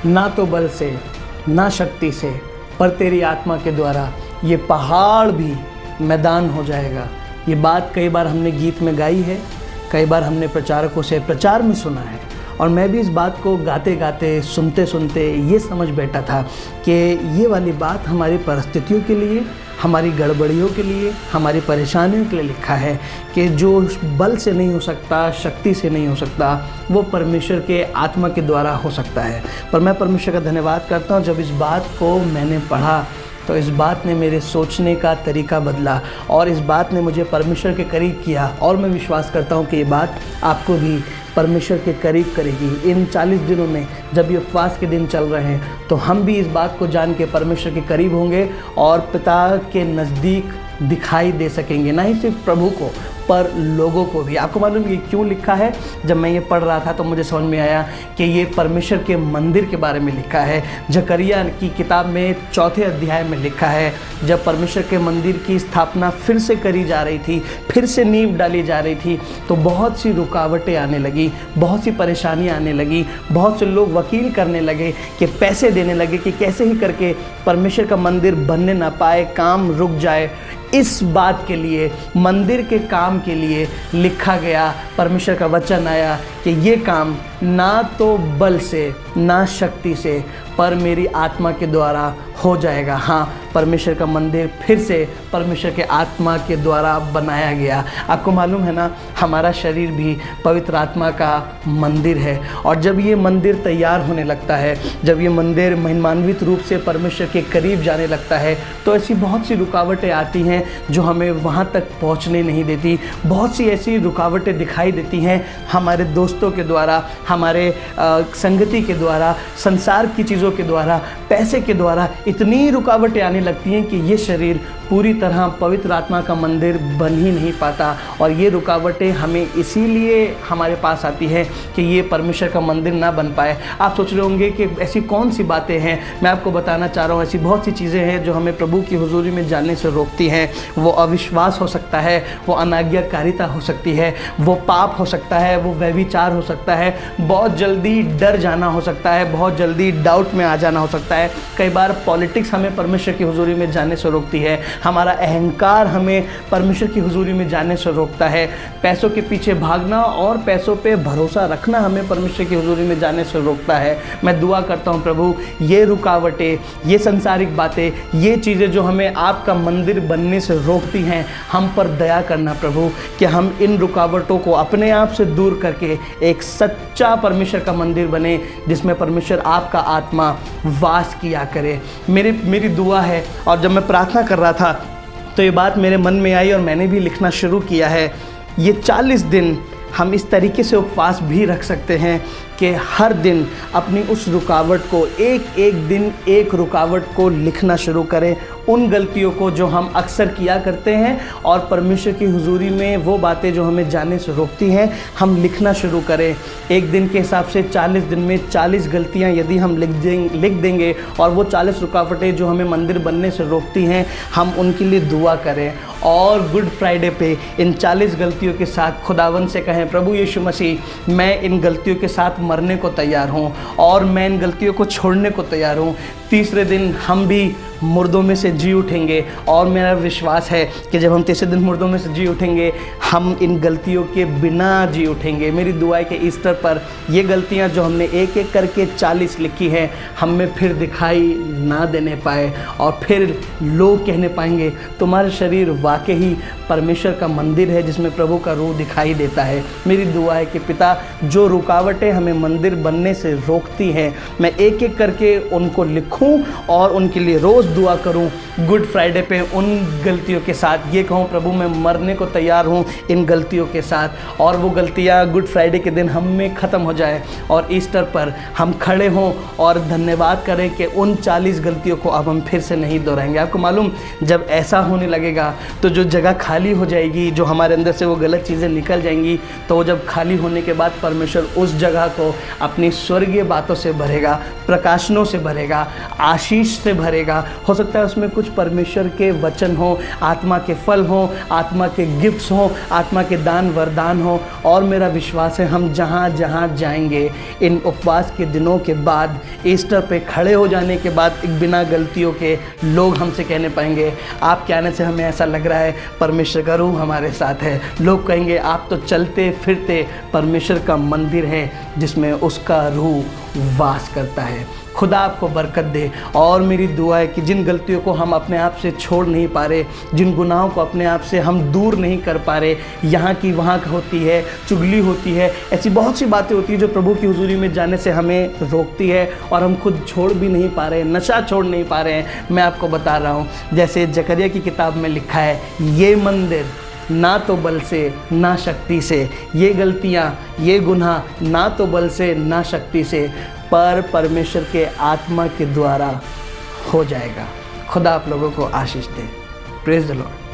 ना तो बल से ना शक्ति से, पर तेरी आत्मा के द्वारा ये पहाड़ भी मैदान हो जाएगा। ये बात कई बार हमने गीत में गाई है, कई बार हमने प्रचारकों से प्रचार में सुना है, और मैं भी इस बात को गाते गाते सुनते सुनते ये समझ बैठा था कि ये वाली बात हमारी परिस्थितियों के लिए, हमारी गड़बड़ियों के लिए, हमारी परेशानियों के लिए लिखा है कि जो बल से नहीं हो सकता, शक्ति से नहीं हो सकता, वो परमेश्वर के आत्मा के द्वारा हो सकता है। पर मैं परमेश्वर का धन्यवाद करता हूँ, जब इस बात को मैंने पढ़ा तो इस बात ने मेरे सोचने का तरीका बदला और इस बात ने मुझे परमेश्वर के करीब किया। और मैं विश्वास करता हूँ कि ये बात आपको भी परमेश्वर के करीब करेगी। इन 40 दिनों में जब ये उपवास के दिन चल रहे हैं तो हम भी इस बात को जान के परमेश्वर के करीब होंगे और पिता के नज़दीक दिखाई दे सकेंगे, ना ही सिर्फ प्रभु को पर लोगों को भी। आपको मालूम ये क्यों लिखा है? जब मैं ये पढ़ रहा था तो मुझे समझ में आया कि ये परमेश्वर के मंदिर के बारे में लिखा है। जकरिया की किताब में 4 अध्याय में लिखा है, जब परमेश्वर के मंदिर की स्थापना फिर से करी जा रही थी, फिर से नींव डाली जा रही थी, तो बहुत सी रुकावटें आने लगी, बहुत सी परेशानियाँ आने लगी, बहुत से लोग वकील करने लगे कि पैसे देने लगे कि कैसे ही करके परमेश्वर का मंदिर बनने ना पाए, काम रुक जाए। इस बात के लिए, मंदिर के काम के लिए लिखा गया, परमेश्वर का वचन आया कि ये काम ना तो बल से ना शक्ति से पर मेरी आत्मा के द्वारा हो जाएगा। हाँ, परमेश्वर का मंदिर फिर से परमेश्वर के आत्मा के द्वारा बनाया गया। आपको मालूम है ना, हमारा शरीर भी पवित्र आत्मा का मंदिर है, और जब ये मंदिर तैयार होने लगता है, जब ये मंदिर महिमान्वित रूप से परमेश्वर के करीब जाने लगता है, तो ऐसी बहुत सी रुकावटें आती हैं जो हमें वहाँ तक पहुँचने नहीं देती। बहुत सी ऐसी रुकावटें दिखाई देती हैं हमारे दोस्तों के द्वारा, हमारे संगति के द्वारा, संसार की चीज़ों के द्वारा, पैसे के द्वारा। इतनी रुकावटें आने लगती हैं कि ये शरीर पूरी तरह पवित्र आत्मा का मंदिर बन ही नहीं पाता। और ये रुकावटें हमें इसीलिए हमारे पास आती है कि ये परमेश्वर का मंदिर ना बन पाए। आप सोच रहे होंगे कि ऐसी कौन सी बातें हैं। मैं आपको बताना चाह रहा हूँ, ऐसी बहुत सी चीज़ें हैं जो हमें प्रभु की हुजूरी में जाने से रोकती हैं। वो अविश्वास हो सकता है, वो अनाज्ञाकारिता हो सकती है, वो पाप हो सकता है, वो व्यभिचार हो सकता है, बहुत जल्दी डर जाना हो सकता है, बहुत जल्दी डाउट में आ जाना हो सकता है। कई बार पॉलिटिक्स हमें परमेश्वर की हुजूरी में जाने से रोकती है, हमारा अहंकार हमें परमेश्वर की हुजूरी में जाने से रोकता है, पैसों के पीछे भागना और पैसों पे भरोसा रखना हमें परमेश्वर की हुजूरी में जाने से रोकता है। मैं दुआ करता हूँ प्रभु, ये रुकावटें, ये संसारिक बातें, ये चीज़ें जो हमें आपका मंदिर बनने से रोकती हैं, हम पर दया करना प्रभु, कि हम इन रुकावटों को अपने आप से दूर करके एक सच्चा परमेश्वर का मंदिर बने जिसमें परमेश्वर आपका आत्मा वास किया करे। मेरी दुआ है, और जब मैं प्रार्थना कर रहा था तो ये बात मेरे मन में आई और मैंने भी लिखना शुरू किया है। ये 40 दिन हम इस तरीके से उपवास भी रख सकते हैं कि हर दिन अपनी उस रुकावट को, एक एक दिन एक रुकावट को लिखना शुरू करें, उन गलतियों को जो हम अक्सर किया करते हैं, और परमेश्वर की हुजूरी में वो बातें जो हमें जाने से रोकती हैं हम लिखना शुरू करें। एक दिन के हिसाब से 40 दिन में 40 गलतियां यदि हम लिख देंगे और वो 40 रुकावटें जो हमें मंदिर बनने से रोकती हैं हम उनके लिए दुआ करें, और गुड फ्राइडे पे इन 40 गलतियों के साथ खुदावंद से कहें, प्रभु यीशु मसीह, मैं इन गलतियों के साथ मरने को तैयार हूँ और मैं इन गलतियों को छोड़ने को तैयार हूँ। तीसरे दिन हम भी मुर्दों में से जी उठेंगे, और मेरा विश्वास है कि जब हम तीसरे दिन मुर्दों में से जी उठेंगे हम इन गलतियों के बिना जी उठेंगे। मेरी दुआ है कि ईस्टर पर ये गलतियां जो हमने एक एक करके 40 लिखी हैं हम में फिर दिखाई ना देने पाए, और फिर लोग कहने पाएंगे तुम्हारा शरीर वाकई परमेश्वर का मंदिर है जिसमें प्रभु का रूह दिखाई देता है। मेरी दुआ है कि पिता, जो रुकावटें हमें मंदिर बनने से रोकती हैं मैं एक एक करके उनको लिखूं और उनके लिए रोज़ दुआ करूं। गुड फ्राइडे पे उन गलतियों के साथ ये कहूं, प्रभु मैं मरने को तैयार हूं इन गलतियों के साथ, और वो गलतियां गुड फ्राइडे के दिन हम में ख़त्म हो जाए और ईस्टर पर हम खड़े हों और धन्यवाद करें कि उन 40 गलतियों को अब हम फिर से नहीं दोहराएंगे। आपको मालूम, जब ऐसा होने लगेगा तो जो जगह खाली हो जाएगी, जो हमारे अंदर से वो गलत चीज़ें निकल जाएंगी, तो वो जब खाली होने के बाद परमेश्वर उस जगह को को अपनी स्वर्गीय बातों से भरेगा, प्रकाशनों से भरेगा, आशीष से भरेगा। हो सकता है उसमें कुछ परमेश्वर के वचन हो, आत्मा के फल हो, आत्मा के गिफ्ट्स हो, आत्मा के दान वरदान हो। और मेरा विश्वास है हम जहाँ जहाँ जाएंगे इन उपवास के दिनों के बाद, ईस्टर पे खड़े हो जाने के बाद, एक बिना गलतियों के लोग हमसे कहने पाएंगे, आपके आने से हमें ऐसा लग रहा है परमेश्वर का रूह हमारे साथ है। लोग कहेंगे आप तो चलते फिरते परमेश्वर का मंदिर है जिसमें उसका रूह वास करता है। खुदा आपको बरकत दे। और मेरी दुआ है कि जिन गलतियों को हम अपने आप से छोड़ नहीं पा रहे, जिन गुनाहों को अपने आप से हम दूर नहीं कर पा रहे, यहाँ की वहाँ होती है, चुगली होती है, ऐसी बहुत सी बातें होती हैं जो प्रभु की हुजूरी में जाने से हमें रोकती है और हम खुद छोड़ भी नहीं पा रहे, नशा छोड़ नहीं पा रहे हैं। मैं आपको बता रहा हूँ, जैसे जकरिया की किताब में लिखा है, ये मंदिर ना तो बल से ना शक्ति से, ये गलतियाँ, ये गुनाह ना तो बल से ना शक्ति से, पर परमेश्वर के आत्मा के द्वारा हो जाएगा। खुदा आप लोगों को आशीष दे। Praise the Lord.